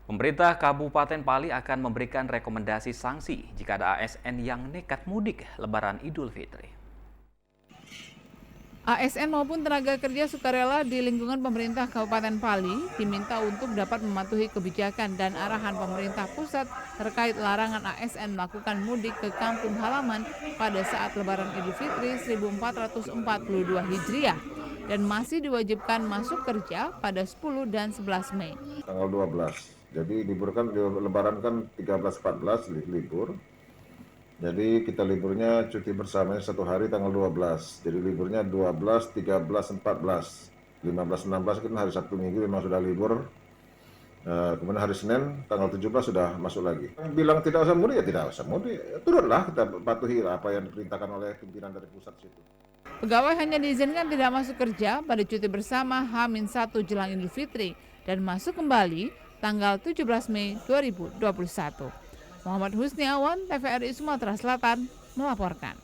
Pemerintah Kabupaten Pali akan memberikan rekomendasi sanksi jika ada ASN yang nekat mudik Lebaran Idul Fitri. ASN maupun tenaga kerja sukarela di lingkungan pemerintah Kabupaten Pali diminta untuk dapat mematuhi kebijakan dan arahan pemerintah pusat terkait larangan ASN melakukan mudik ke kampung halaman pada saat Lebaran Idul Fitri 1442 Hijriah dan masih diwajibkan masuk kerja pada 10 dan 11 Mei. Tanggal 12. Jadi libur kan Lebaran kan 13-14 libur. Jadi kita liburnya cuti bersamanya satu hari tanggal 12. Jadi liburnya 12, 13, 14. 15, 16 kan hari Sabtu Minggu memang sudah libur. Kemudian hari Senin tanggal 17 sudah masuk lagi. Bilang tidak usah mudik ya tidak usah mudik. Turunlah kita patuhi apa yang diperintahkan oleh pimpinan dari pusat situ. Pegawai hanya diizinkan tidak masuk kerja pada cuti bersama H-1 jelang Idul Fitri dan masuk kembali tanggal 17 Mei 2021. Muhammad Husniawan, TVRI Sumatera Selatan, melaporkan.